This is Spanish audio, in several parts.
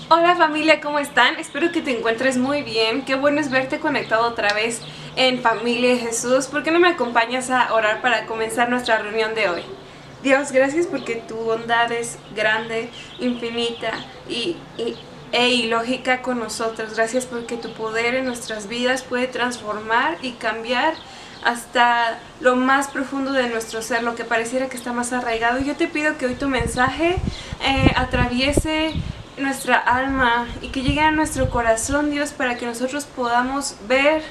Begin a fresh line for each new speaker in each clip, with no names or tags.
Hola familia, ¿cómo están? Espero que te encuentres muy bien. Qué bueno es verte conectado otra vez en Familia de Jesús. ¿Por qué no me acompañas a orar para comenzar nuestra reunión de hoy? Dios, gracias porque tu bondad es grande, infinita e ilógica con nosotros. Gracias porque tu poder en nuestras vidas puede transformar y cambiar hasta lo más profundo de nuestro ser, lo que pareciera que está más arraigado. Yo te pido que hoy tu mensaje atraviese nuestra alma y que llegue a nuestro corazón, Dios, para que nosotros podamos ver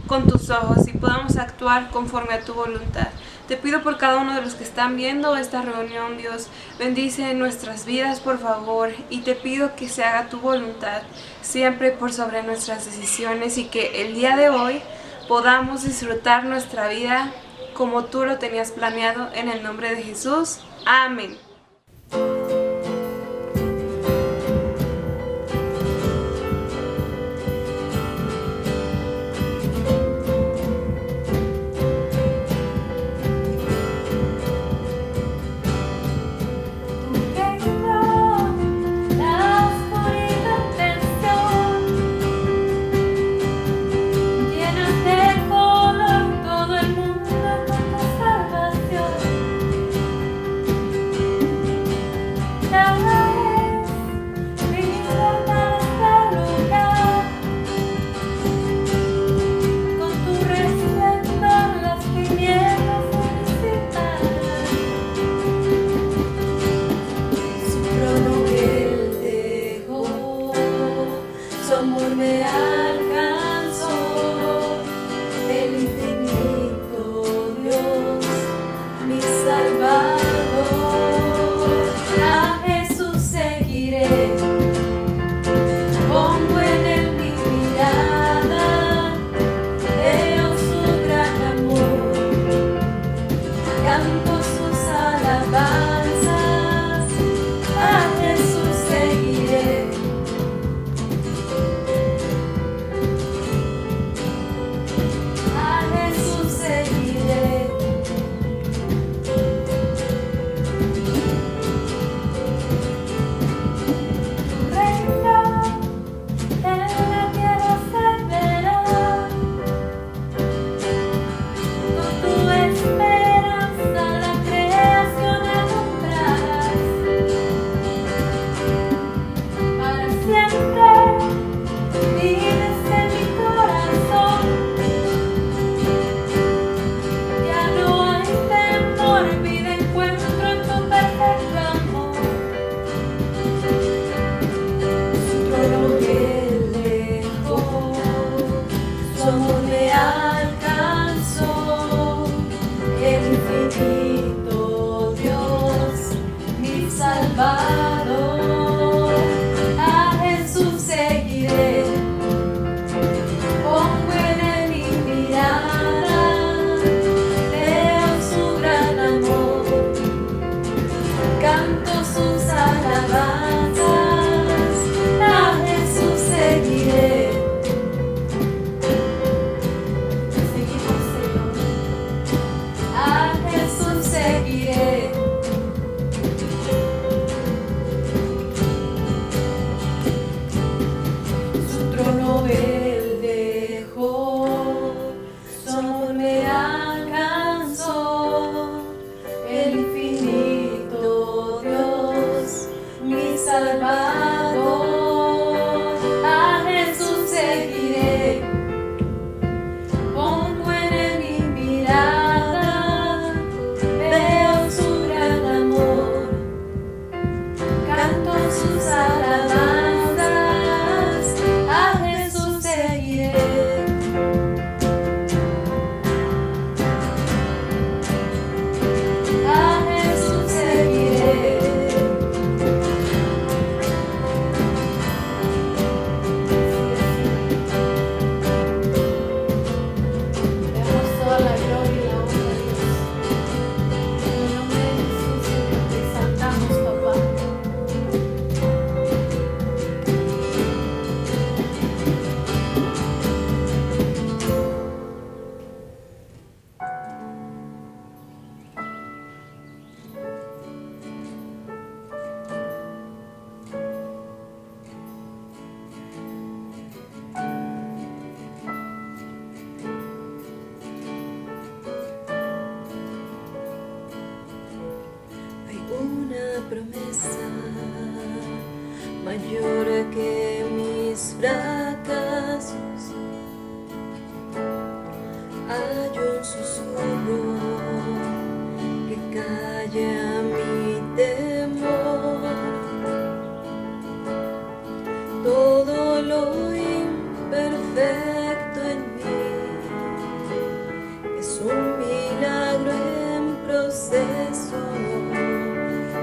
con tus ojos y podamos actuar conforme a tu voluntad. Te pido por cada uno de los que están viendo esta reunión, Dios, bendice nuestras vidas, por favor, y te pido que se haga tu voluntad siempre por sobre nuestras decisiones y que el día de hoy podamos disfrutar nuestra vida como tú lo tenías planeado, en el nombre de Jesús. Amén.
promesa, mayor que mis fracasos. Hay un susurro que calla mi temor. Todo lo imperfecto en mí es un milagro en proceso.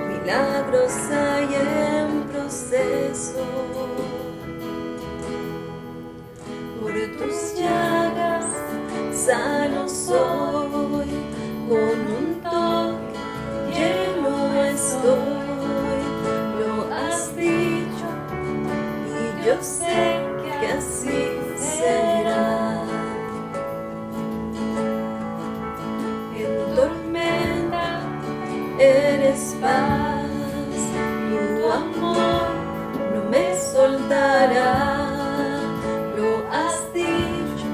Milagros hay en proceso. Por tus llagas sano soy, con un toque lleno estoy. Lo has dicho y yo sé que así será. En tormenta eres paz, tu amor no me soltará. Lo has dicho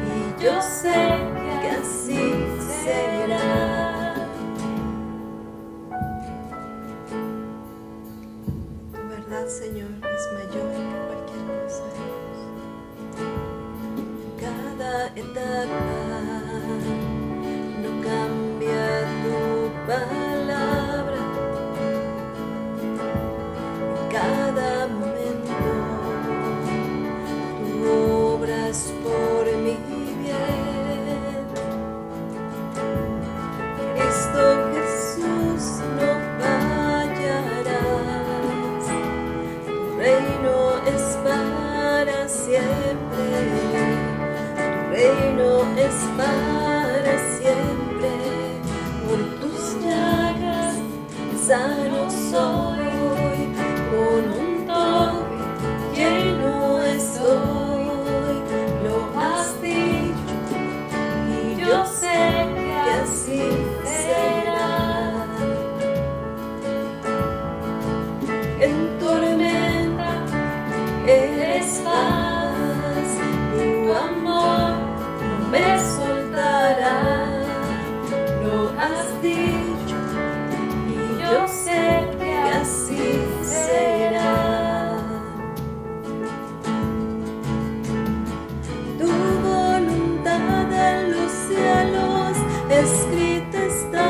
y yo sé que así será. Tu verdad, Señor, es mayor que cualquier cosa. Cada etapa no cambia tu palabra. En cada momento tú obras por mi bien. Cristo Jesús, no fallarás. Tu reino es para siempre. Tu reino es para siempre. Por tus llagas sano soy, con un toque lleno estoy. Lo has dicho y yo sé que así será. En tormenta eres paz, tu amor no me soltará. Lo has dicho y yo sé que así será. Tu voluntad en los cielos escrita está,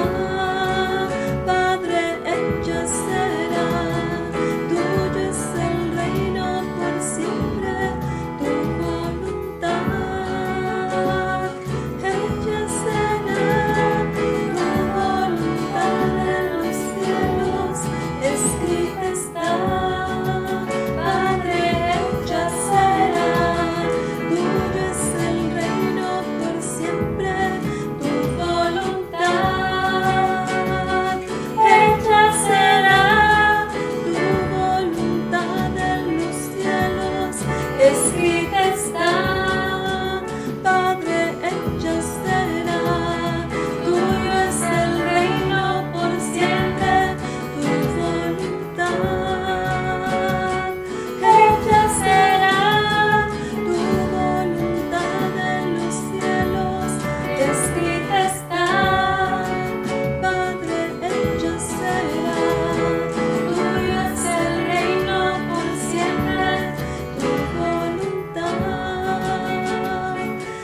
Padre, hecha será. Tuyo es el reino por siempre, tu voluntad hecha será. Tu voluntad en los cielos escrita está, Padre, hecha será. Tuyo es el reino por siempre, tu voluntad hecha será. Tu voluntad en los cielos escrita está, Padre, hecha será. Tuyo es el reino por siempre, tu voluntad hecha será. Tu voluntad en los cielos escrita está, Padre, hecha será. Tuyo es el reino por siempre, tu voluntad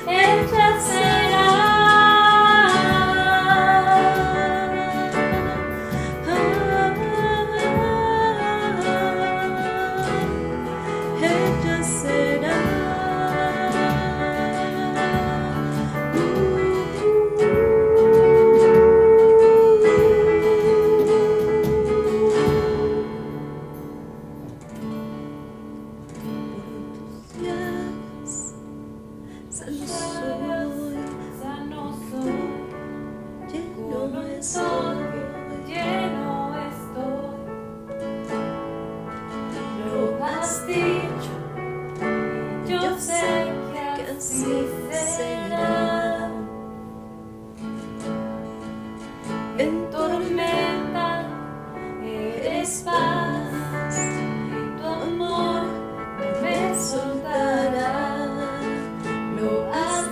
hecha será. Hecha será. Sano soy, lleno estoy. Lo has dicho, yo sé que así será. En tormenta eres paz, tu amor no me soltará. Lo has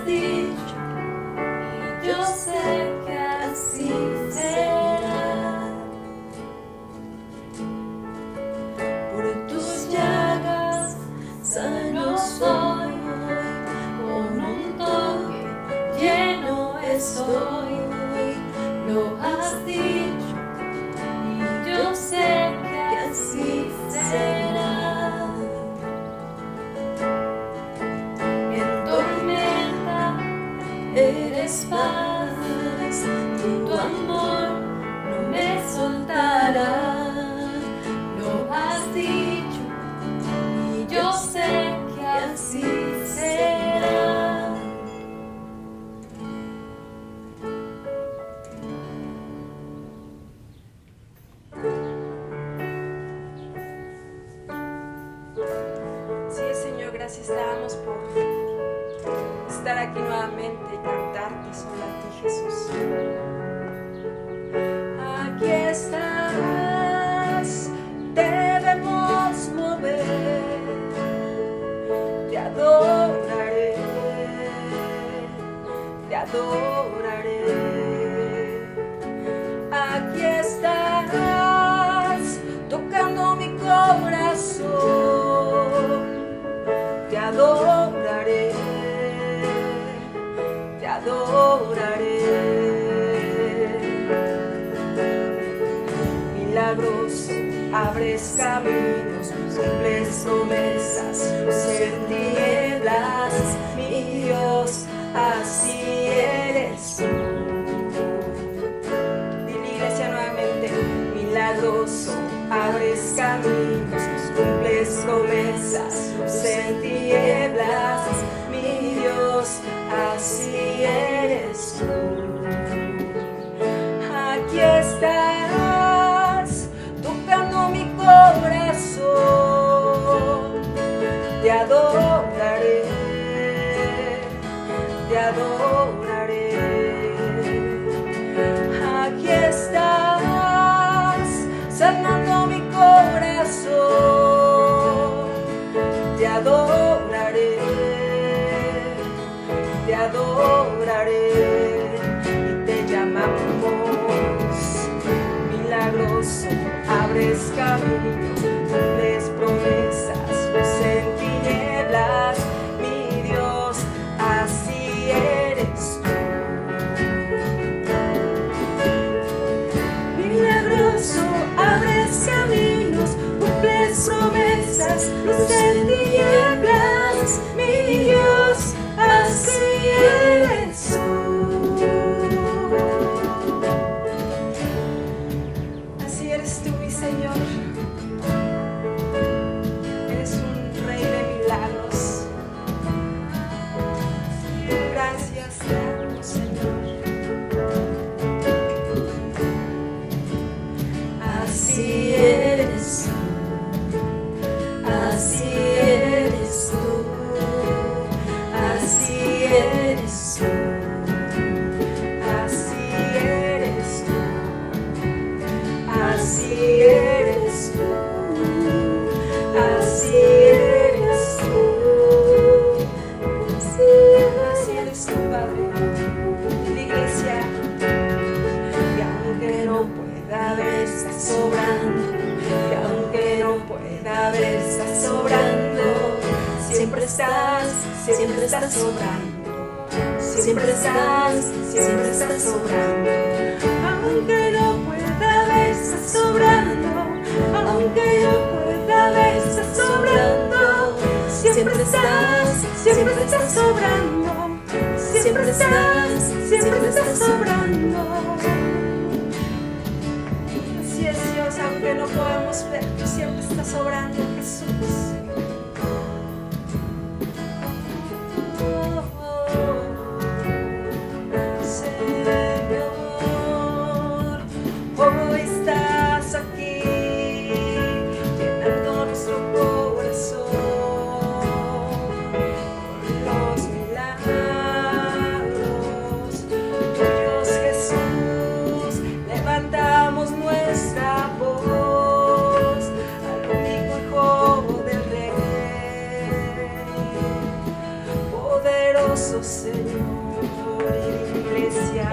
Sí, Señor, gracias te damos por estar aquí nuevamente y cantarte solo a ti, Jesús. Aquí estás, debemos mover, te adoraré, te adoraré. Aquí estás, tocando mi corazón, te adoraré, te adoraré. Milagroso, abres caminos, cumples promesas, luz en tinieblas, mi Dios, así eres tú. Dile, iglesia, nuevamente. Milagroso, abres caminos, cumples promesas, luz en tinieblas, mi Dios, así eres tú. Aquí estás, tocando mi corazón, te adoraré, te adoraré. Aquí estás, sanando mi corazón, te adoraré, te adoraré. Y te llamamos milagroso, abres caminos, cumples promesas, luz en tinieblas, mi Dios, así eres tú. Milagroso, abres caminos, cumples promesas, luz en tinieblas, mi Dios, así eres tú. Así eres tú, mi Señor. Eres un rey de milagros. Gracias te damos, Señor. Así eres tú, así eres tú, así eres tú, así eres tú, así eres tú, así eres tú, así eres tú, Padre. La iglesia, y aunque no pueda ver, estás sobrando, y aunque no pueda ver, estás sobrando, siempre estás sobrando, siempre estás sobrando. Aunque no pueda ver, estás sobrando, aunque no pueda ver, estás sobrando, siempre estás sobrando, siempre estás sobrando. Así es, Dios, aunque no podamos ver, tú siempre estás sobrando, Jesús. Señor, hoy estás aquí, llenando nuestro corazón con los milagros tuyos, Jesús. Levantamos nuestra voz al único Hijo del Rey, poderoso Señor. Iglesia,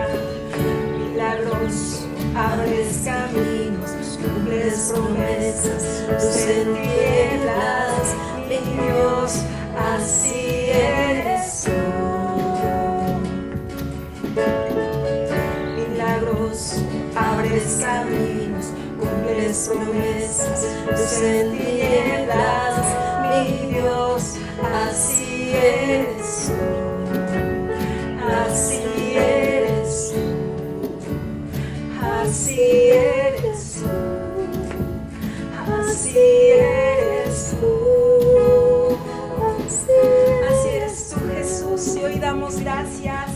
milagroso, abres caminos, cumples promesas, luz en tinieblas, mi Dios, así eres tú. Milagroso, abres caminos, cumples promesas, luz en tinieblas, mi Dios, así eres tú. Así eres tú, así eres tú, así eres tú, así eres tú, Jesús. Y hoy damos gracias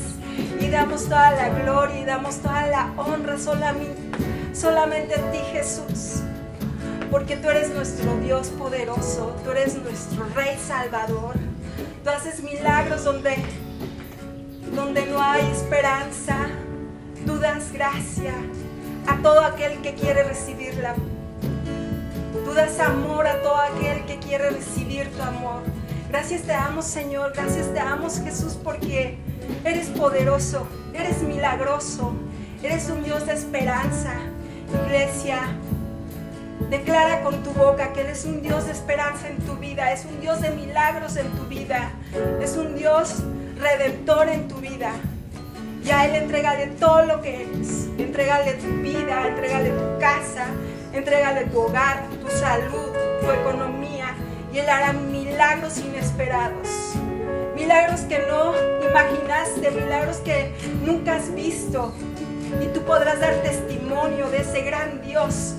y damos toda la gloria y damos toda la honra solamente a ti, Jesús,
porque tú eres nuestro Dios poderoso, tú eres nuestro Rey Salvador. Tú haces milagros donde no hay esperanza. Tú das gracia a todo aquel que quiere recibirla. Tú das amor a todo aquel que quiere recibir tu amor. Gracias te damos, Señor, gracias te damos, Jesús, porque eres poderoso, eres milagroso, eres un Dios de esperanza. Iglesia, declara con tu boca que Él es un Dios de esperanza en tu vida, es un Dios de milagros en tu vida, es un Dios redentor en tu vida. Y a Él entrégale todo lo que eres, entrégale tu vida, entrégale tu casa, entrégale tu hogar, tu salud, tu economía, y Él hará milagros inesperados. Milagros que no imaginaste, milagros que nunca has visto. Y tú podrás dar testimonio de ese gran Dios,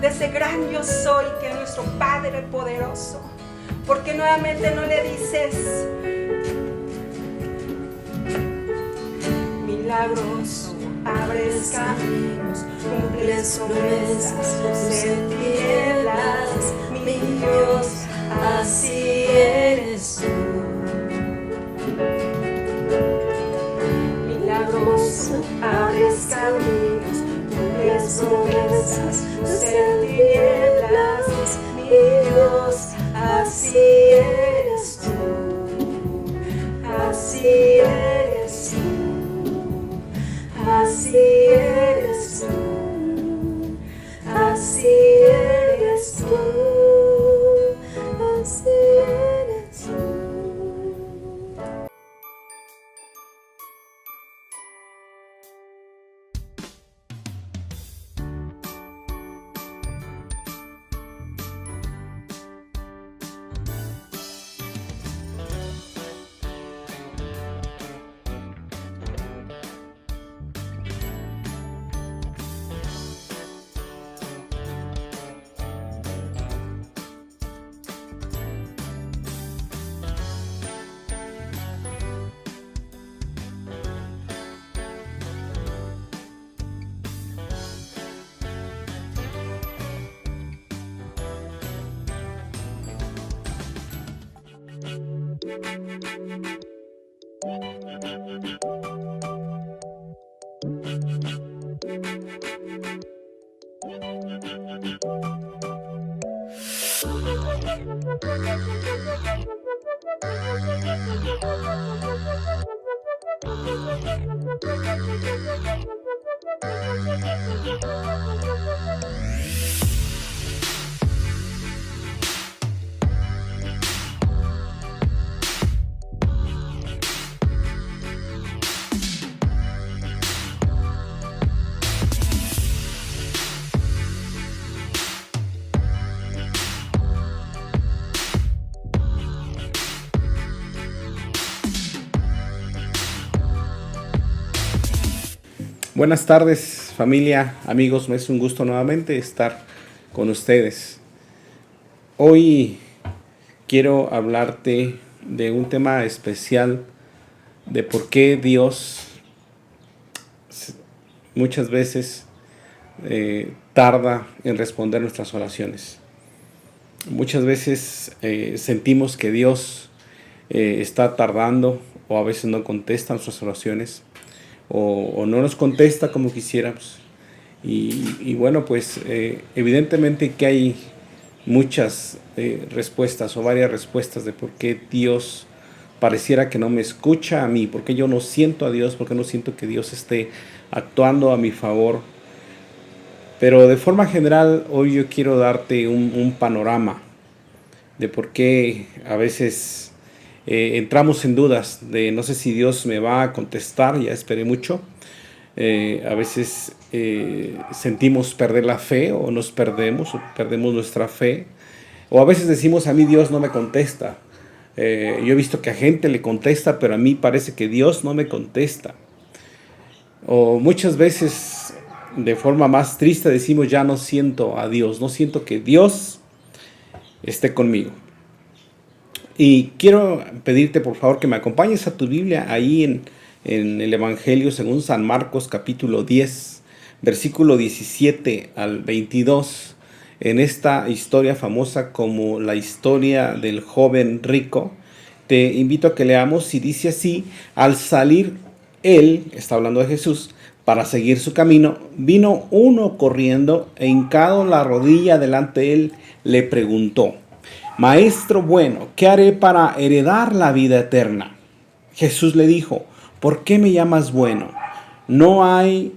de ese gran yo soy, que es nuestro Padre poderoso. Porque nuevamente no le dices: milagroso, abres caminos, cumples promesas, luz en tinieblas, mi Dios, así eres tú. Milagroso, abres caminos, cumples promesas, luz en tinieblas, mi Dios, así eres tú, así eres tú, así eres tú, así eres tú, así eres tú.
Buenas tardes, familia, amigos, me es un gusto nuevamente estar con ustedes. Hoy quiero hablarte de un tema especial, de por qué Dios muchas veces tarda en responder nuestras oraciones. Muchas veces sentimos que Dios está tardando, o a veces no contesta nuestras oraciones, o no nos contesta como quisiéramos. Y bueno, pues evidentemente que hay muchas respuestas o varias respuestas de por qué Dios pareciera que no me escucha a mí, por qué yo no siento a Dios, por qué no siento que Dios esté actuando a mi favor. Pero de forma general, hoy yo quiero darte un panorama de por qué a veces entramos en dudas de no sé si Dios me va a contestar, ya esperé mucho. A veces sentimos perder la fe, o nos perdemos, o perdemos nuestra fe, o a veces decimos: a mí Dios no me contesta. Yo he visto que a gente le contesta, pero a mí parece que Dios no me contesta. O muchas veces de forma más triste decimos: ya no siento a Dios, no siento que Dios esté conmigo. Y quiero pedirte por favor que me acompañes a tu Biblia ahí en el Evangelio según San Marcos capítulo 10, versículo 17 al 22. en esta historia famosa como la historia del joven rico. Te invito a que leamos y dice así: al salir él, está hablando de Jesús, para seguir su camino, vino uno corriendo e hincado la rodilla delante de él, le preguntó: Maestro bueno, ¿qué haré para heredar la vida eterna? Jesús le dijo: ¿por qué me llamas bueno? No hay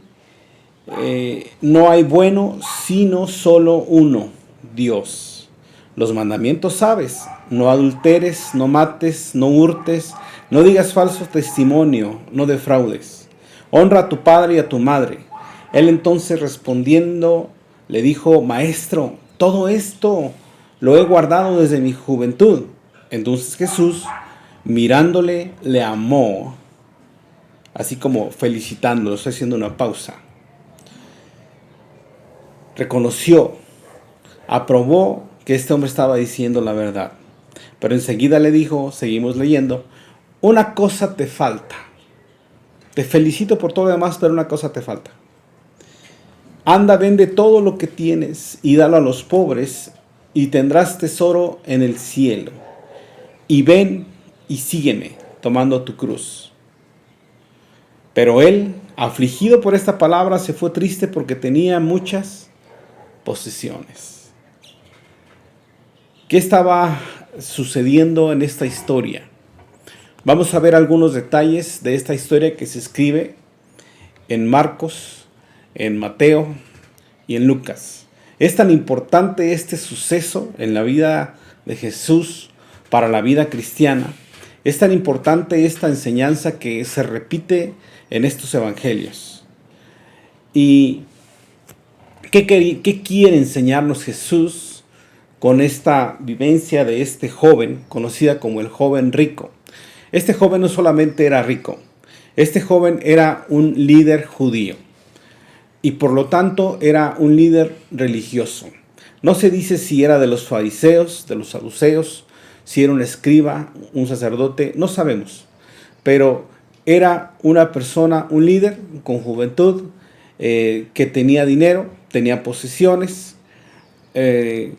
bueno sino solo uno, Dios. Los mandamientos sabes: no adulteres, no mates, no hurtes, no digas falso testimonio, no defraudes. Honra a tu padre y a tu madre. Él entonces respondiendo le dijo: Maestro, todo esto lo he guardado desde mi juventud. Entonces Jesús, mirándole, le amó, así como felicitándolo. Estoy haciendo una pausa. Reconoció, aprobó que este hombre estaba diciendo la verdad. Pero enseguida le dijo, seguimos leyendo: una cosa te falta. Te felicito por todo lo demás, pero una cosa te falta. Anda, vende todo lo que tienes y dalo a los pobres, y tendrás tesoro en el cielo. Y ven y sígueme, tomando tu cruz. Pero él, afligido por esta palabra, se fue triste porque tenía muchas posesiones. ¿Qué estaba sucediendo en esta historia? Vamos a ver algunos detalles de esta historia que se escribe en Marcos, en Mateo y en Lucas. Es tan importante este suceso en la vida de Jesús para la vida cristiana. Es tan importante esta enseñanza que se repite en estos evangelios. ¿Y qué quiere enseñarnos Jesús con esta vivencia de este joven, conocida como el joven rico? Este joven no solamente era rico, este joven era un líder judío y por lo tanto era un líder religioso. No se dice si era de los fariseos, de los saduceos, si era un escriba, un sacerdote, no sabemos, pero era una persona, un líder con juventud, que tenía dinero, tenía posesiones, era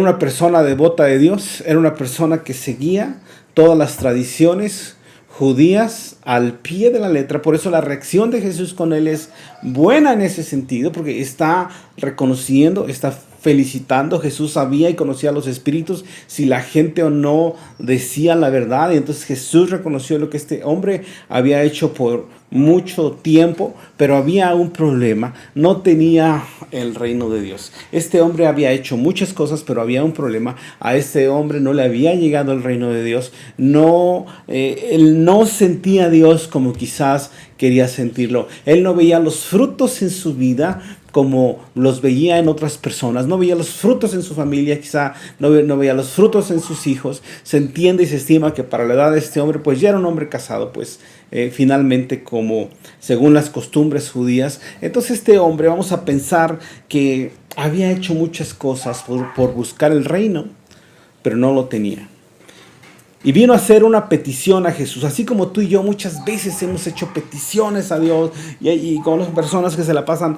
una persona devota de Dios, era una persona que seguía todas las tradiciones judías al pie de la letra. Por eso la reacción de Jesús con él es buena en ese sentido, porque está reconociendo, está felicitando. Jesús sabía y conocía los espíritus, si la gente o no decía la verdad, y entonces Jesús reconoció lo que este hombre había hecho por mucho tiempo, pero había un problema: no tenía el reino de Dios. Este hombre había hecho muchas cosas, pero había un problema: a este hombre no le había llegado el reino de Dios. Él no sentía a Dios como quizás quería sentirlo. Él no veía los frutos en su vida como los veía en otras personas. No veía los frutos en su familia, quizá no veía los frutos en sus hijos. Se entiende y se estima que para la edad de este hombre, pues ya era un hombre casado, pues finalmente, como según las costumbres judías. Entonces este hombre, vamos a pensar que había hecho muchas cosas por buscar el reino, pero no lo tenía. Y vino a hacer una petición a Jesús, así como tú y yo muchas veces hemos hecho peticiones a Dios, y con las personas que se la pasan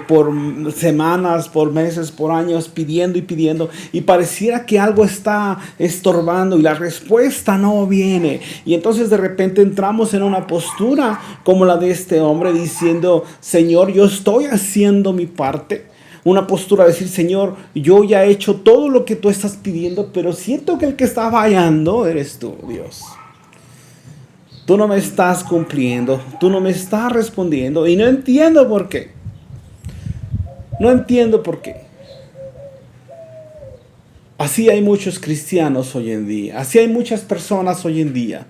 por semanas, por meses, por años, pidiendo y pidiendo, y pareciera que algo está estorbando y la respuesta no viene. Y entonces de repente entramos en una postura como la de este hombre, diciendo: Señor, yo estoy haciendo mi parte. Una postura de decir: Señor, yo ya he hecho todo lo que tú estás pidiendo, pero siento que el que está fallando eres tú, Dios. Tú no me estás cumpliendo, tú no me estás respondiendo, y no entiendo por qué. No entiendo por qué. Así hay muchos cristianos hoy en día, así hay muchas personas hoy en día.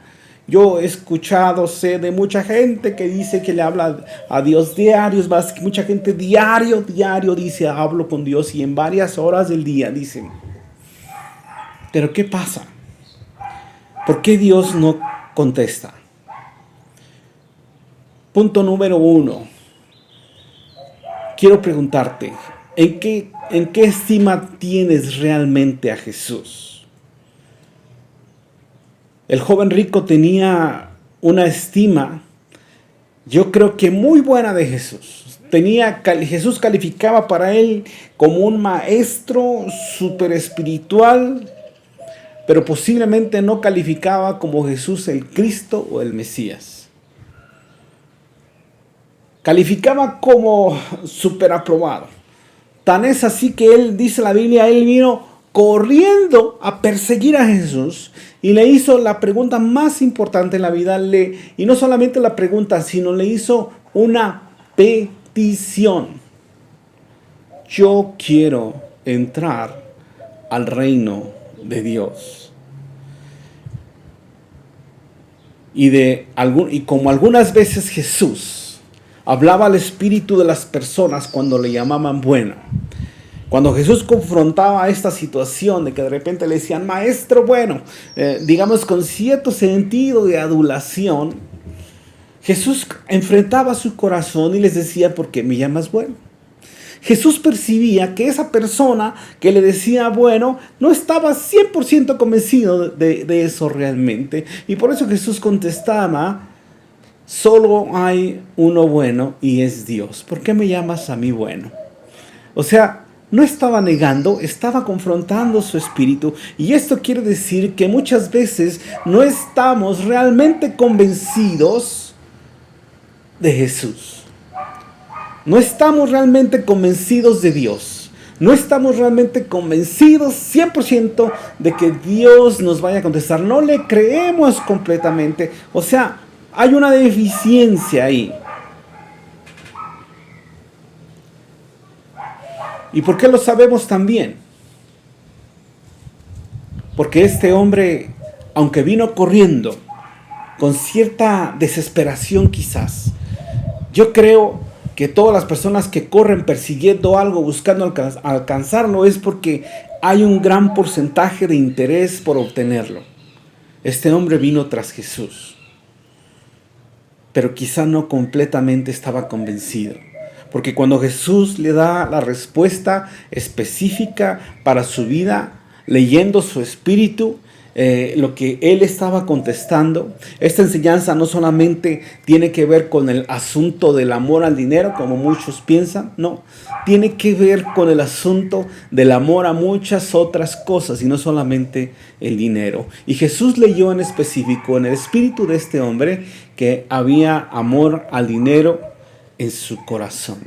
Yo he escuchado, sé de mucha gente que dice que le habla a Dios diario. Es más, que mucha gente diario dice: hablo con Dios, y en varias horas del día dicen. Pero ¿qué pasa? ¿Por qué Dios no contesta? Punto número 1. Quiero preguntarte, ¿en qué estima tienes realmente a Jesús? El joven rico tenía una estima yo creo que muy buena de Jesús. Jesús calificaba para él como un maestro súper espiritual, pero posiblemente no calificaba como Jesús el Cristo o el Mesías. Calificaba como súper aprobado. Tan es así que él, dice la Biblia, él vino corriendo a perseguir a Jesús y le hizo la pregunta más importante en la vida. Y no solamente la pregunta, sino le hizo una petición. Yo quiero entrar al reino de Dios. Y como algunas veces Jesús hablaba al espíritu de las personas cuando le llamaban bueno. Cuando Jesús confrontaba esta situación de que de repente le decían, maestro bueno, digamos con cierto sentido de adulación, Jesús enfrentaba su corazón y les decía, ¿por qué me llamas bueno? Jesús percibía que esa persona que le decía bueno no estaba 100% convencido de eso realmente. Y por eso Jesús contestaba, solo hay uno bueno y es Dios. ¿Por qué me llamas a mí bueno? O sea, no estaba negando, estaba confrontando su espíritu. Y esto quiere decir que muchas veces no estamos realmente convencidos de Jesús. No estamos realmente convencidos de Dios. No estamos realmente convencidos 100% de que Dios nos vaya a contestar. No le creemos completamente. O sea, hay una deficiencia ahí. ¿Y por qué lo sabemos también? Porque este hombre, aunque vino corriendo con cierta desesperación quizás, yo creo que todas las personas que corren persiguiendo algo, buscando alcanzarlo, es porque hay un gran porcentaje de interés por obtenerlo. Este hombre vino tras Jesús, pero quizá no completamente estaba convencido. Porque cuando Jesús le da la respuesta específica para su vida, leyendo su espíritu, lo que él estaba contestando, esta enseñanza no solamente tiene que ver con el asunto del amor al dinero, como muchos piensan, no, tiene que ver con el asunto del amor a muchas otras cosas y no solamente el dinero. Y Jesús leyó en específico en el espíritu de este hombre que había amor al dinero en su corazón.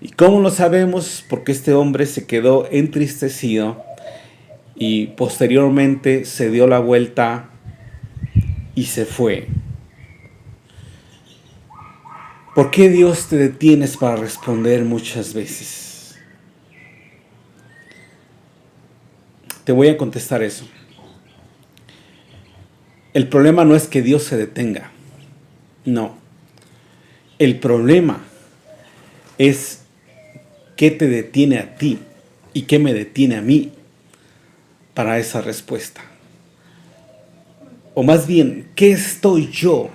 ¿Y cómo lo sabemos? Porque este hombre se quedó entristecido y posteriormente se dio la vuelta y se fue. ¿Por qué Dios te detienes para responder muchas veces? Te voy a contestar eso. El problema no es que Dios se detenga. No. El problema es qué te detiene a ti y qué me detiene a mí para esa respuesta. O más bien, ¿qué estoy yo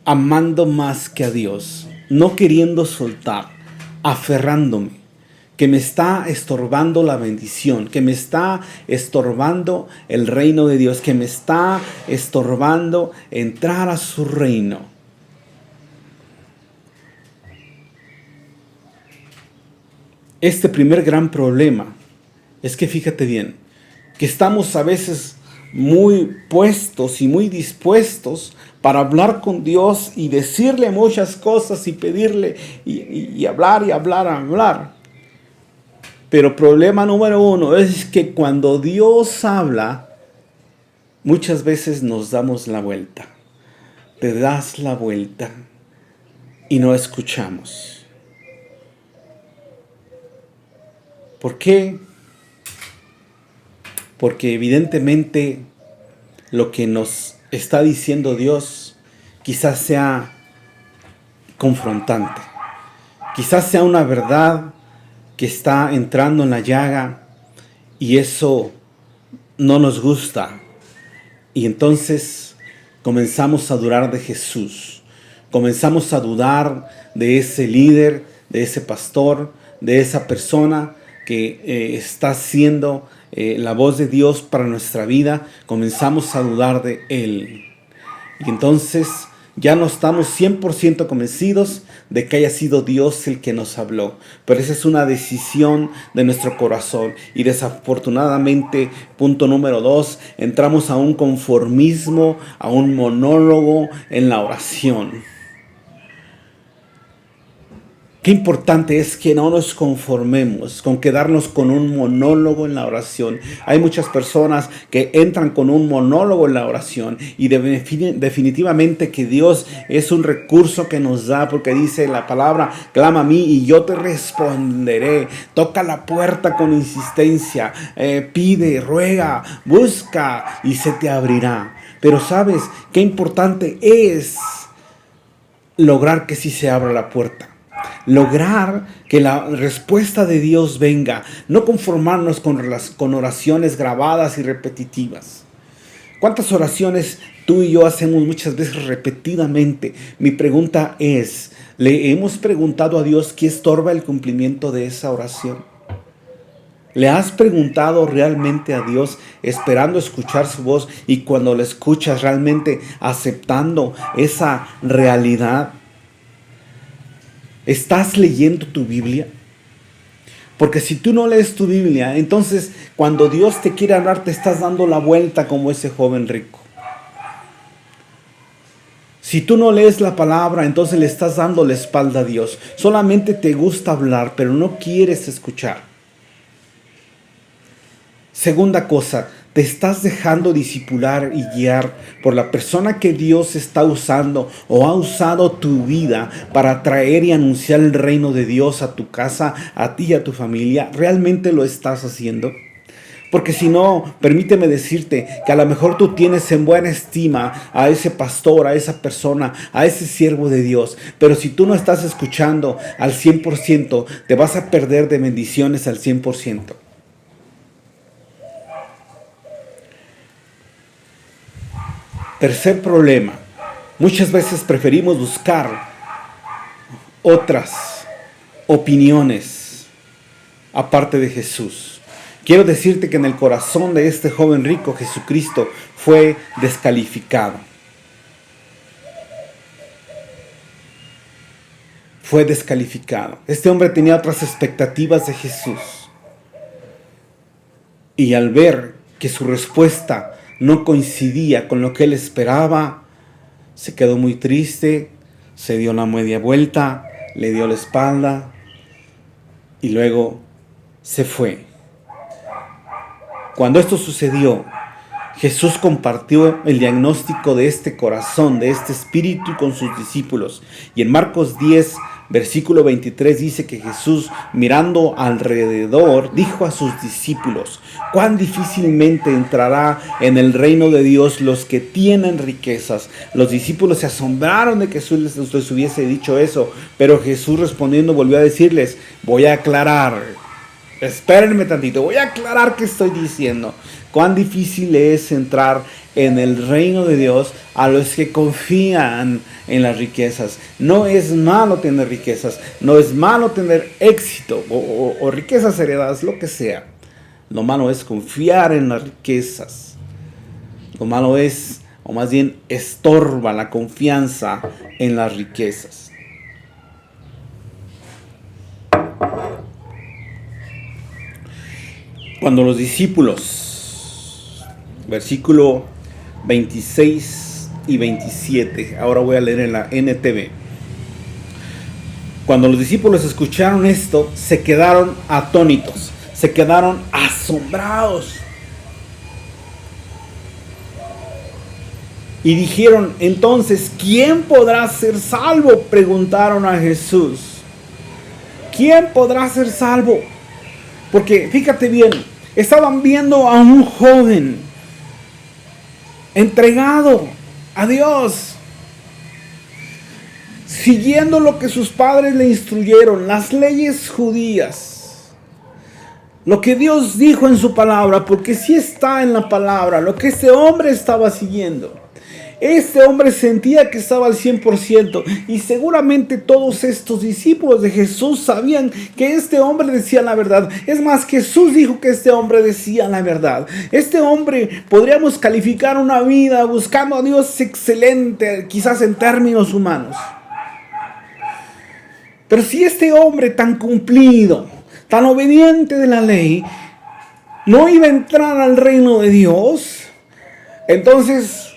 amando más que a Dios? No queriendo soltar, aferrándome, que me está estorbando la bendición, que me está estorbando el reino de Dios, que me está estorbando entrar a su reino. Este primer gran problema es que fíjate bien, que estamos a veces muy puestos y muy dispuestos para hablar con Dios y decirle muchas cosas y pedirle y hablar. Pero problema número uno es que cuando Dios habla, muchas veces nos damos la vuelta. Te das la vuelta y no escuchamos. ¿Por qué? Porque evidentemente lo que nos está diciendo Dios quizás sea confrontante. Quizás sea una verdad que está entrando en la llaga y eso no nos gusta. Y entonces comenzamos a dudar de Jesús. Comenzamos a dudar de ese líder, de ese pastor, de esa persona que está siendo la voz de Dios para nuestra vida. Comenzamos a dudar de Él. Y entonces ya no estamos 100% convencidos de que haya sido Dios el que nos habló. Pero esa es una decisión de nuestro corazón. Y desafortunadamente, punto número 2, entramos a un conformismo, a un monólogo en la oración. Qué importante es que no nos conformemos con quedarnos con un monólogo en la oración. Hay muchas personas que entran con un monólogo en la oración y definitivamente que Dios es un recurso que nos da, porque dice la palabra: clama a mí y yo te responderé. Toca la puerta con insistencia, pide, ruega, busca y se te abrirá. Pero ¿sabes qué importante es lograr que sí se abra la puerta? Lograr que la respuesta de Dios venga, no conformarnos con oraciones grabadas y repetitivas. ¿Cuántas oraciones tú y yo hacemos muchas veces repetidamente? Mi pregunta es, ¿le hemos preguntado a Dios qué estorba el cumplimiento de esa oración? ¿Le has preguntado realmente a Dios, esperando escuchar su voz, y cuando la escuchas realmente aceptando esa realidad? ¿Estás leyendo tu Biblia? Porque si tú no lees tu Biblia, entonces cuando Dios te quiere hablar, te estás dando la vuelta como ese joven rico. Si tú no lees la palabra, entonces le estás dando la espalda a Dios. Solamente te gusta hablar, pero no quieres escuchar. Segunda cosa, te estás dejando discipular y guiar por la persona que Dios está usando o ha usado tu vida para traer y anunciar el reino de Dios a tu casa, a ti y a tu familia. ¿Realmente lo estás haciendo? Porque si no, permíteme decirte que a lo mejor tú tienes en buena estima a ese pastor, a esa persona, a ese siervo de Dios. Pero si tú no estás escuchando al 100%, te vas a perder de bendiciones al 100%. Tercer problema, muchas veces preferimos buscar otras opiniones aparte de Jesús. Quiero decirte que en el corazón de este joven rico, Jesucristo fue descalificado. Fue descalificado. Este hombre tenía otras expectativas de Jesús. Y al ver que su respuesta no coincidía con lo que él esperaba, se quedó muy triste, se dio una media vuelta, le dio la espalda y luego se fue. Cuando esto sucedió, Jesús compartió el diagnóstico de este corazón, de este espíritu con sus discípulos. Y en Marcos 10, versículo 23 dice que Jesús, mirando alrededor, dijo a sus discípulos: cuán difícilmente entrará en el reino de Dios los que tienen riquezas. Los discípulos se asombraron de que Jesús les hubiese dicho eso, pero Jesús respondiendo volvió a decirles: voy a aclarar, espérenme tantito, voy a aclarar qué estoy diciendo. Cuán difícil es entrar en el reino de Dios a los que confían en las riquezas. No es malo tener riquezas, no es malo tener éxito o riquezas heredadas, lo que sea. Lo malo es confiar en las riquezas. Lo malo es, o más bien estorba la confianza en las riquezas. Cuando los discípulos, versículo 26 y 27, ahora voy a leer en la NTV. Cuando los discípulos escucharon esto, se quedaron atónitos, se quedaron asombrados. Y dijeron: entonces, ¿quién podrá ser salvo? Preguntaron a Jesús. ¿Quién podrá ser salvo? Porque fíjate bien, estaban viendo a un joven entregado a Dios, siguiendo lo que sus padres le instruyeron, las leyes judías, lo que Dios dijo en su palabra, porque sí está en la palabra, lo que ese hombre estaba siguiendo. Este hombre sentía que estaba al 100% y seguramente todos estos discípulos de Jesús sabían que este hombre decía la verdad. Es más, Jesús dijo que este hombre decía la verdad. Este hombre podríamos calificar una vida buscando a Dios excelente, quizás en términos humanos. Pero si este hombre tan cumplido, tan obediente de la ley, no iba a entrar al reino de Dios, entonces,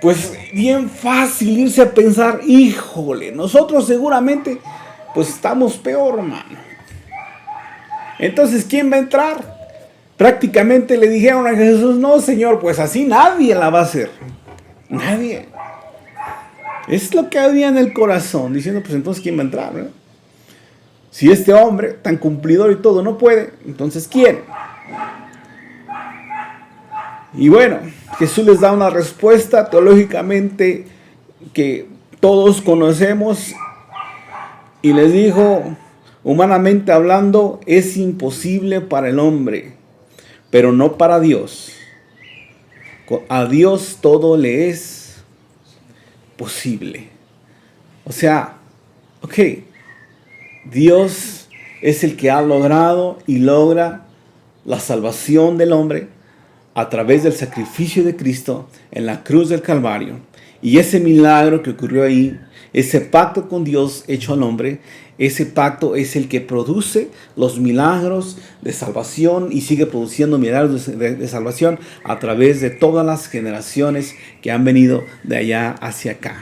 pues bien fácil irse a pensar, híjole, nosotros seguramente pues estamos peor, hermano. Entonces, ¿quién va a entrar? Prácticamente le dijeron a Jesús, no, Señor, pues así nadie la va a hacer. Nadie. Es lo que había en el corazón, diciendo, pues entonces, ¿quién va a entrar? ¿No? Si este hombre, tan cumplidor y todo, no puede, entonces, ¿quién? Y bueno, Jesús les da una respuesta teológicamente que todos conocemos y les dijo, humanamente hablando, es imposible para el hombre, pero no para Dios. A Dios todo le es posible. O sea, Dios es el que ha logrado y logra la salvación del hombre a través del sacrificio de Cristo en la cruz del Calvario. Y ese milagro que ocurrió ahí, ese pacto con Dios hecho al hombre, ese pacto es el que produce los milagros de salvación y sigue produciendo milagros de salvación a través de todas las generaciones que han venido de allá hacia acá.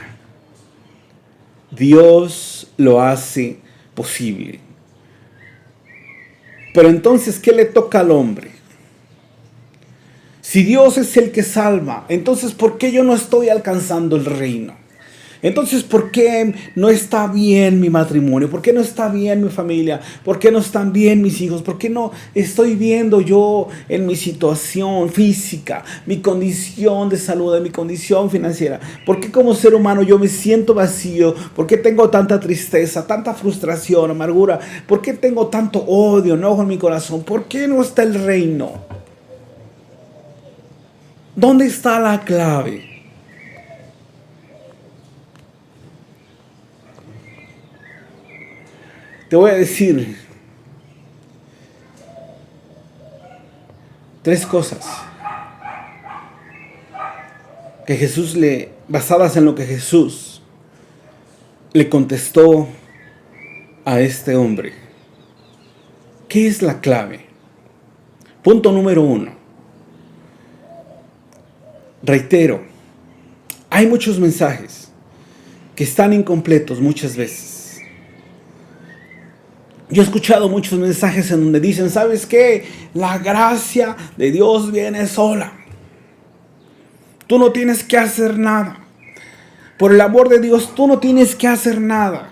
Dios lo hace posible. Pero entonces, ¿qué le toca al hombre? Si Dios es el que salva, entonces ¿por qué yo no estoy alcanzando el reino? Entonces, ¿por qué no está bien mi matrimonio? ¿Por qué no está bien mi familia? ¿Por qué no están bien mis hijos? ¿Por qué no estoy viendo yo en mi situación física, mi condición de salud, mi condición financiera? ¿Por qué como ser humano yo me siento vacío? ¿Por qué tengo tanta tristeza, tanta frustración, amargura? ¿Por qué tengo tanto odio, enojo en mi corazón? ¿Por qué no está el reino? ¿Dónde está la clave? Te voy a decir 3 cosas que basadas en lo que Jesús le contestó a este hombre. ¿Qué es la clave? Punto número 1. Reitero, hay muchos mensajes que están incompletos muchas veces. Yo he escuchado muchos mensajes en donde dicen, ¿sabes qué? La gracia de Dios viene sola. Tú no tienes que hacer nada. Por el amor de Dios, tú no tienes que hacer nada.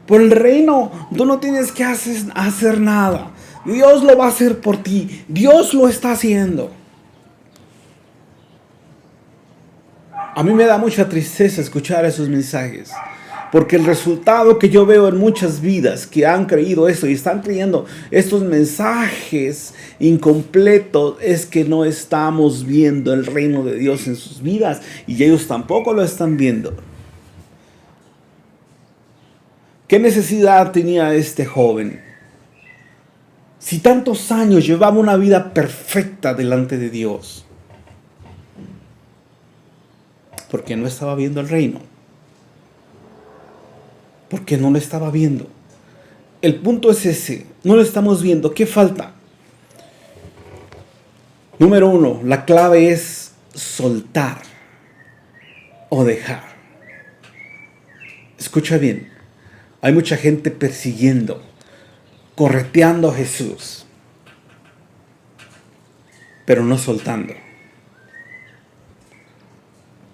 Por el reino, tú no tienes que hacer nada. Dios lo va a hacer por ti. Dios lo está haciendo. A mí me da mucha tristeza escuchar esos mensajes, porque el resultado que yo veo en muchas vidas que han creído eso y están creyendo estos mensajes incompletos es que no estamos viendo el reino de Dios en sus vidas y ellos tampoco lo están viendo. ¿Qué necesidad tenía este joven? Si tantos años llevaba una vida perfecta delante de Dios, porque no estaba viendo el reino. Porque no lo estaba viendo. El punto es ese. No lo estamos viendo. ¿Qué falta? Número 1. La clave es soltar o dejar. Escucha bien. Hay mucha gente persiguiendo, correteando a Jesús, pero no soltando.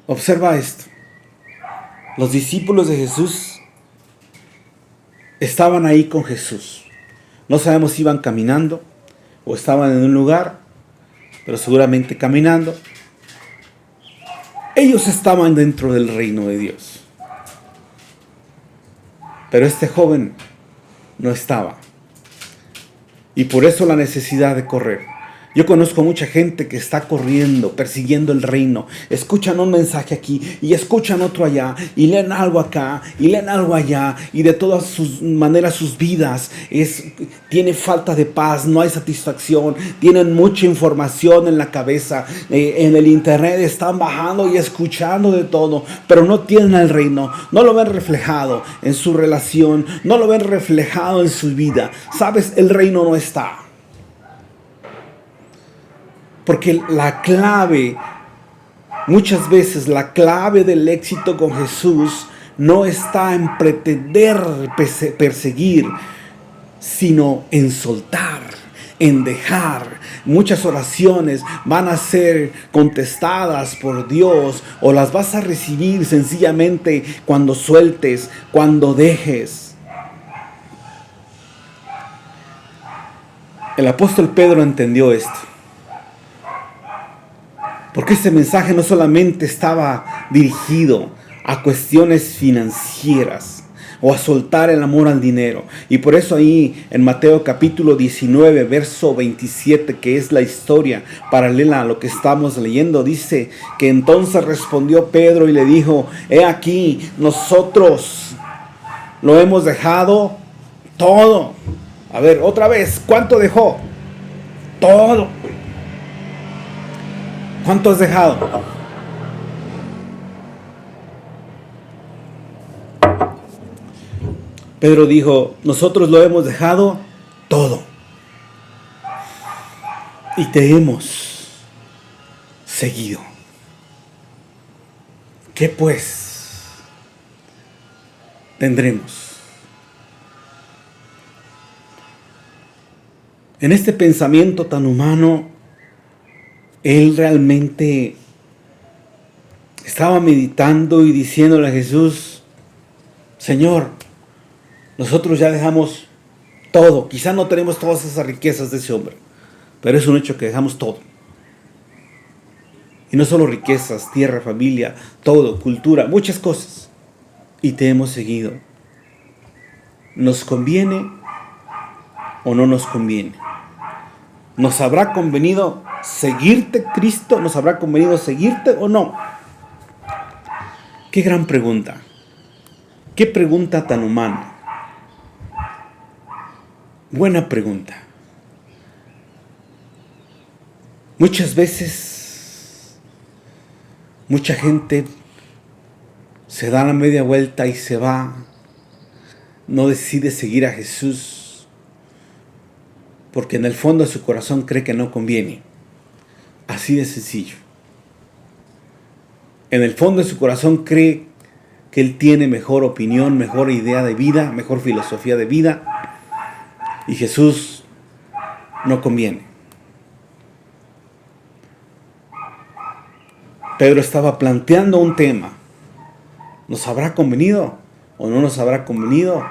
Observa esto. Los discípulos de Jesús estaban ahí con Jesús. No sabemos si iban caminando o estaban en un lugar, pero seguramente caminando. Ellos estaban dentro del reino de Dios. Pero este joven no estaba. Y por eso la necesidad de correr. Yo conozco mucha gente que está corriendo, persiguiendo el reino. Escuchan un mensaje aquí y escuchan otro allá y leen algo acá y leen algo allá, y de todas sus maneras sus vidas tiene falta de paz, no hay satisfacción, tienen mucha información en la cabeza, en el internet están bajando y escuchando de todo, pero no tienen el reino, no lo ven reflejado en su relación, no lo ven reflejado en su vida. ¿Sabes? El reino no está. Porque muchas veces la clave del éxito con Jesús no está en pretender perseguir, sino en soltar, en dejar. Muchas oraciones van a ser contestadas por Dios, o las vas a recibir sencillamente cuando sueltes, cuando dejes. El apóstol Pedro entendió esto. Porque este mensaje no solamente estaba dirigido a cuestiones financieras o a soltar el amor al dinero. Y por eso ahí en Mateo capítulo 19, verso 27, que es la historia paralela a lo que estamos leyendo, dice que entonces respondió Pedro y le dijo: he aquí, nosotros lo hemos dejado todo. A ver, otra vez, ¿cuánto dejó? Todo. ¿Cuánto has dejado? Pedro dijo: nosotros lo hemos dejado todo y te hemos seguido. ¿Qué pues tendremos? En este pensamiento tan humano, él realmente estaba meditando y diciéndole a Jesús: Señor, nosotros ya dejamos todo. Quizá no tenemos todas esas riquezas de ese hombre, pero es un hecho que dejamos todo. Y no solo riquezas, tierra, familia, todo, cultura, muchas cosas. Y te hemos seguido. ¿Nos conviene o no nos conviene? ¿Nos habrá convenido seguirte, Cristo? ¿Nos habrá convenido seguirte o no? Qué gran pregunta. Qué pregunta tan humana. Buena pregunta. Muchas veces, mucha gente se da la media vuelta y se va. No decide seguir a Jesús porque en el fondo de su corazón cree que no conviene. Así de sencillo. En el fondo de su corazón cree que él tiene mejor opinión, mejor idea de vida, mejor filosofía de vida, y Jesús no conviene. Pedro estaba planteando un tema. ¿Nos habrá convenido o no nos habrá convenido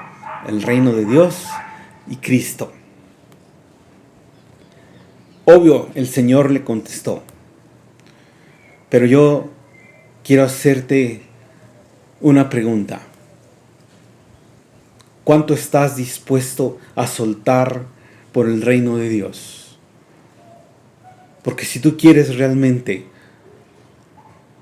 el reino de Dios y Cristo? Obvio, el Señor le contestó. Pero yo quiero hacerte una pregunta. ¿Cuánto estás dispuesto a soltar por el reino de Dios? Porque si tú quieres realmente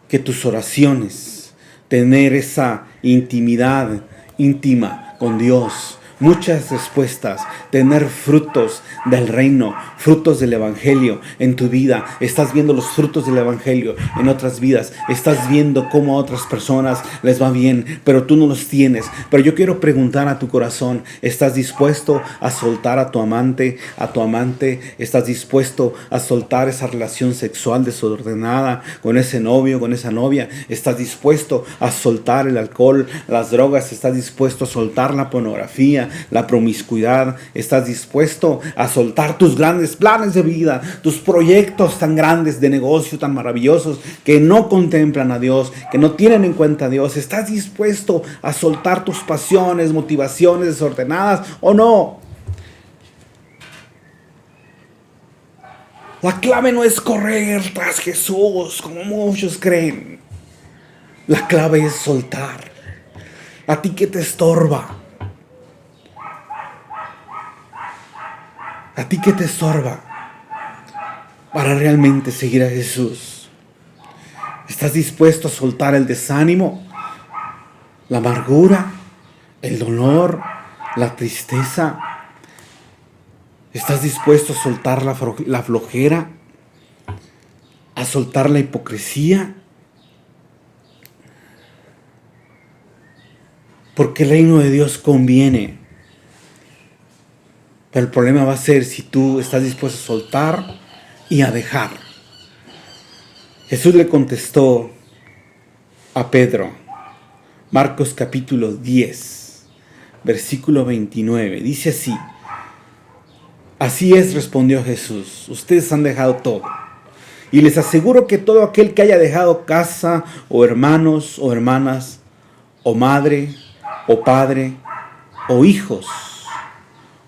que tus oraciones, tener esa intimidad íntima con Dios, muchas respuestas, tener frutos del reino, frutos del evangelio en tu vida. Estás viendo los frutos del evangelio en otras vidas. Estás viendo cómo a otras personas les va bien, pero tú no los tienes. Pero yo quiero preguntar a tu corazón: ¿estás dispuesto a soltar a tu amante, a tu amante? ¿Estás dispuesto a soltar esa relación sexual desordenada con ese novio, con esa novia? ¿Estás dispuesto a soltar el alcohol, las drogas? ¿Estás dispuesto a soltar la pornografía, la promiscuidad? ¿Estás dispuesto a soltar tus grandes planes de vida, tus proyectos tan grandes de negocio, tan maravillosos, que no contemplan a Dios, que no tienen en cuenta a Dios? ¿Estás dispuesto a soltar tus pasiones, motivaciones desordenadas o no? La clave no es correr tras Jesús como muchos creen. La clave es soltar. ¿A ti qué te estorba? ¿A ti qué te estorba? para realmente seguir a Jesús? ¿Estás dispuesto a soltar el desánimo, la amargura, el dolor, la tristeza? ¿Estás dispuesto a soltar la flojera? ¿A soltar la hipocresía? Porque el reino de Dios conviene. Pero el problema va a ser si tú estás dispuesto a soltar y a dejar. Jesús le contestó a Pedro, Marcos capítulo 10, versículo 29. Dice así: así es, respondió Jesús, ustedes han dejado todo. Y les aseguro que todo aquel que haya dejado casa, o hermanos, o hermanas, o madre, o padre, o hijos,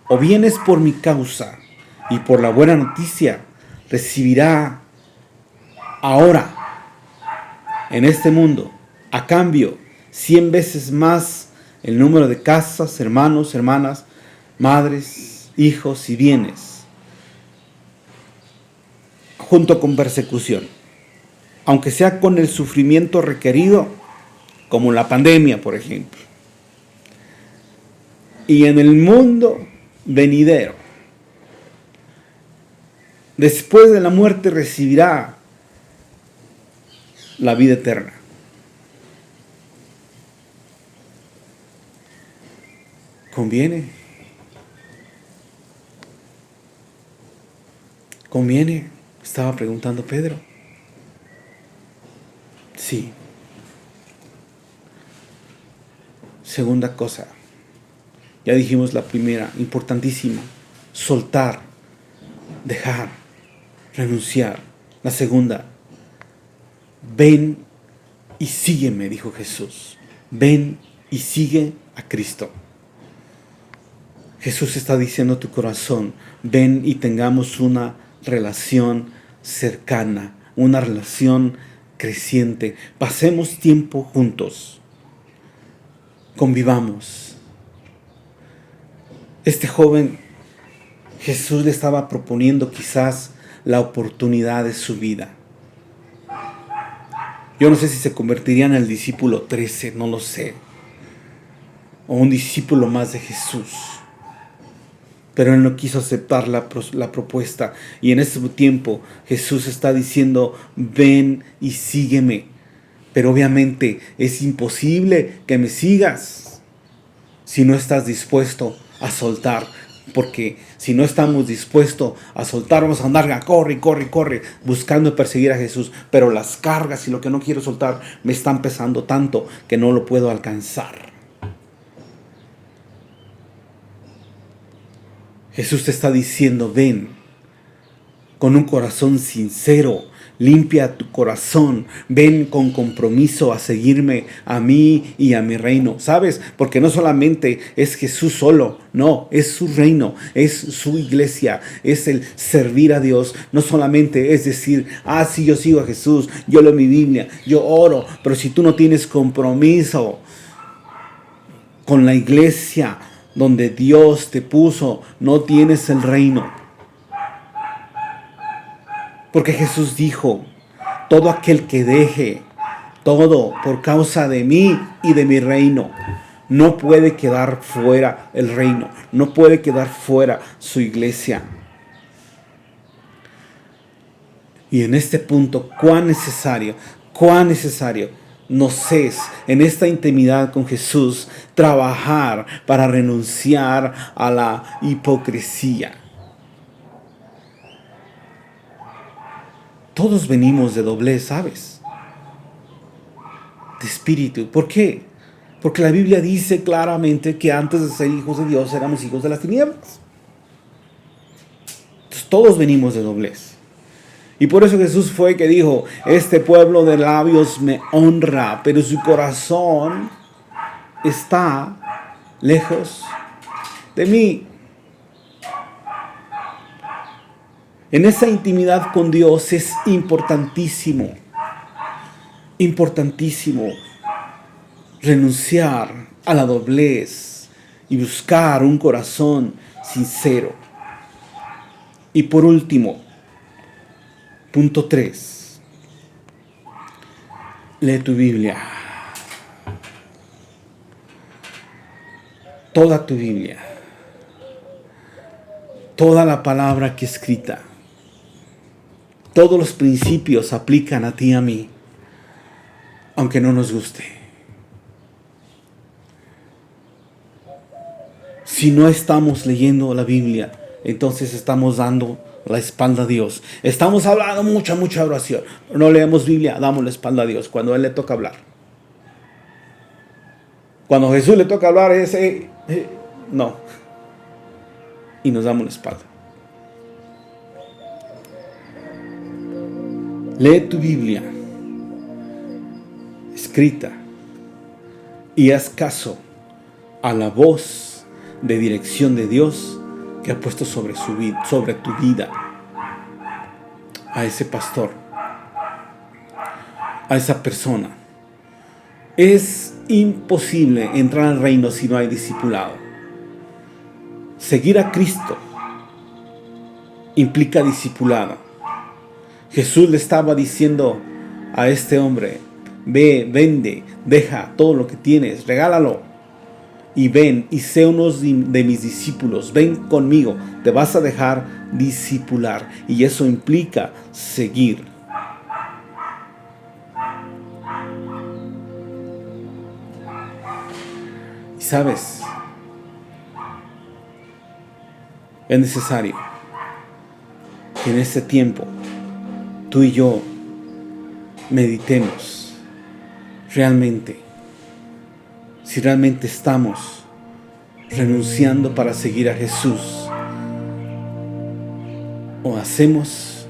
o bienes por mi causa y por la buena noticia, recibirá ahora, en este mundo, a cambio, 100 veces más el número de casas, hermanos, hermanas, madres, hijos y bienes, junto con persecución, aunque sea con el sufrimiento requerido, como la pandemia, por ejemplo. Y en el mundo venidero, después de la muerte, recibirá la vida eterna. ¿Conviene? ¿Conviene? Estaba preguntando Pedro. Sí. Segunda cosa. Ya dijimos la primera, importantísima. Soltar, dejar, renunciar. La segunda. Ven y sígueme, dijo Jesús. Ven y sigue a Cristo. Jesús está diciendo a tu corazón, ven y tengamos una relación cercana, una relación creciente. Pasemos tiempo juntos. Convivamos. Este joven, Jesús le estaba proponiendo quizás la oportunidad de su vida. Yo no sé si se convertiría en el discípulo 13, no lo sé. O un discípulo más de Jesús. Pero él no quiso aceptar la propuesta. Y en ese tiempo Jesús está diciendo, ven y sígueme. Pero obviamente es imposible que me sigas si no estás dispuesto a soltar. Porque si no estamos dispuestos a soltar, vamos a andar, corre, buscando perseguir a Jesús. Pero las cargas y lo que no quiero soltar me están pesando tanto que no lo puedo alcanzar. Jesús te está diciendo, ven con un corazón sincero, limpia tu corazón, ven con compromiso a seguirme a mí y a mi reino. ¿Sabes? Porque no solamente es Jesús solo, no, es su reino, es su iglesia, es el servir a Dios. No solamente es decir, sí, yo sigo a Jesús, yo leo mi Biblia, yo oro, pero si tú no tienes compromiso con la iglesia donde Dios te puso, no tienes el reino. Porque Jesús dijo, todo aquel que deje todo por causa de mí y de mi reino, no puede quedar fuera el reino, no puede quedar fuera su iglesia. Y en este punto, cuán necesario nos es en esta intimidad con Jesús trabajar para renunciar a la hipocresía. Todos venimos de doblez, ¿sabes? De espíritu. ¿Por qué? Porque la Biblia dice claramente que antes de ser hijos de Dios éramos hijos de las tinieblas. Entonces, todos venimos de doblez. Y por eso Jesús fue que dijo, este pueblo de labios me honra, pero su corazón está lejos de mí. En esa intimidad con Dios es importantísimo renunciar a la doblez y buscar un corazón sincero. Y por último, Punto 3. Lee tu Biblia. Toda tu Biblia. Toda la palabra que escrita. Todos los principios aplican a ti y a mí, aunque no nos guste. Si no estamos leyendo la Biblia, entonces estamos dando la espalda a Dios. Estamos hablando mucha oración. No leemos Biblia, damos la espalda a Dios cuando a Él le toca hablar. Cuando a Jesús le toca hablar es no. Y nos damos la espalda. Lee tu Biblia escrita y haz caso a la voz de dirección de Dios que ha puesto sobre tu vida, a ese pastor, a esa persona. Es imposible entrar al reino si no hay discipulado. Seguir a Cristo implica discipulado. Jesús le estaba diciendo a este hombre: ve, vende, deja todo lo que tienes, regálalo y ven y sé uno de mis discípulos. Ven conmigo, te vas a dejar discipular, y eso implica seguir. Y sabes, es necesario que en este tiempo tú y yo meditemos realmente si realmente estamos renunciando para seguir a Jesús, o hacemos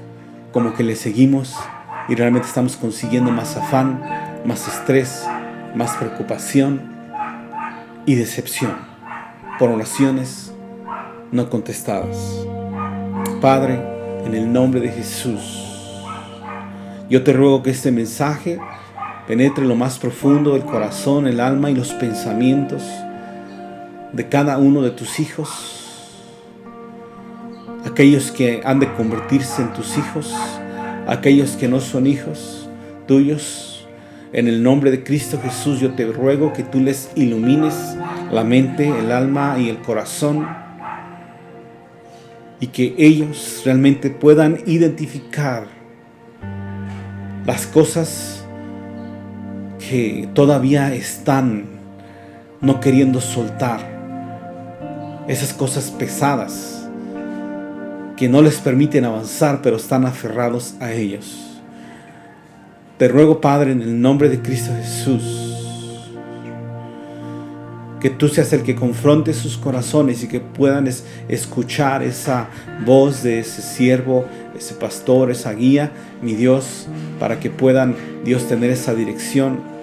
como que le seguimos y realmente estamos consiguiendo más afán, más estrés, más preocupación y decepción por oraciones no contestadas. Padre, en el nombre de Jesús, yo te ruego que este mensaje penetre lo más profundo del corazón, el alma y los pensamientos de cada uno de tus hijos, aquellos que han de convertirse en tus hijos, aquellos que no son hijos tuyos. En el nombre de Cristo Jesús, yo te ruego que tú les ilumines la mente, el alma y el corazón, y que ellos realmente puedan identificar las cosas que todavía están no queriendo soltar, esas cosas pesadas que no les permiten avanzar, pero están aferrados a ellos. Te ruego, Padre, en el nombre de Cristo Jesús, que tú seas el que confronte sus corazones y que puedan escuchar esa voz de ese siervo, ese pastor, esa guía, mi Dios, para que puedan, Dios, tener esa dirección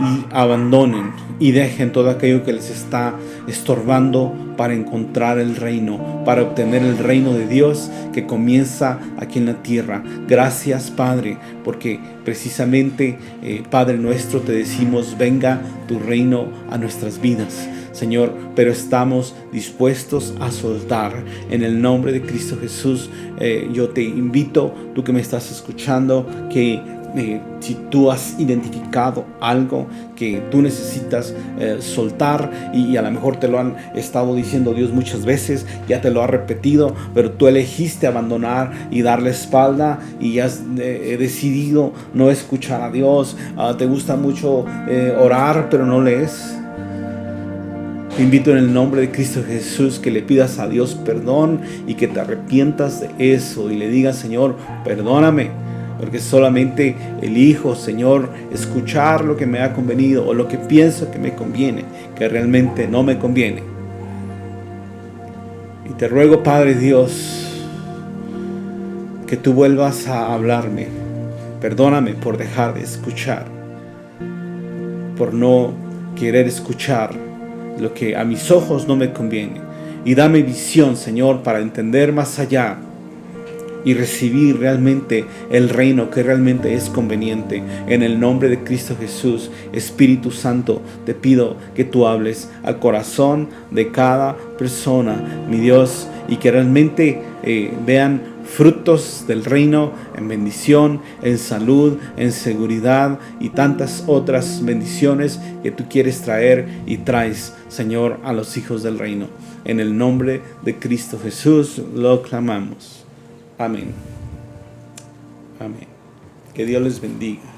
y abandonen y dejen todo aquello que les está estorbando para encontrar el reino, para obtener el reino de Dios que comienza aquí en la tierra. Gracias, Padre, porque precisamente, Padre nuestro, te decimos: venga tu reino a nuestras vidas, Señor, pero estamos dispuestos a soltar. En el nombre de Cristo Jesús, yo te invito, tú que me estás escuchando, que si tú has identificado algo que tú necesitas soltar, y a lo mejor te lo han estado diciendo Dios muchas veces, ya te lo ha repetido, pero tú elegiste abandonar y dar la espalda y has decidido no escuchar a Dios. Te gusta mucho orar, pero no lees. Te invito en el nombre de Cristo Jesús que le pidas a Dios perdón y que te arrepientas de eso y le digas: Señor, perdóname, porque solamente elijo, Señor, escuchar lo que me ha convenido o lo que pienso que me conviene, que realmente no me conviene. Y te ruego, Padre Dios, que tú vuelvas a hablarme. Perdóname por dejar de escuchar, por no querer escuchar lo que a mis ojos no me conviene. Y dame visión, Señor, para entender más allá y recibir realmente el reino que realmente es conveniente. En el nombre de Cristo Jesús, Espíritu Santo, te pido que tú hables al corazón de cada persona, mi Dios, y que realmente vean frutos del reino en bendición, en salud, en seguridad y tantas otras bendiciones que tú quieres traer y traes, Señor, a los hijos del reino. En el nombre de Cristo Jesús lo clamamos. Amén. Amén. Que Dios les bendiga.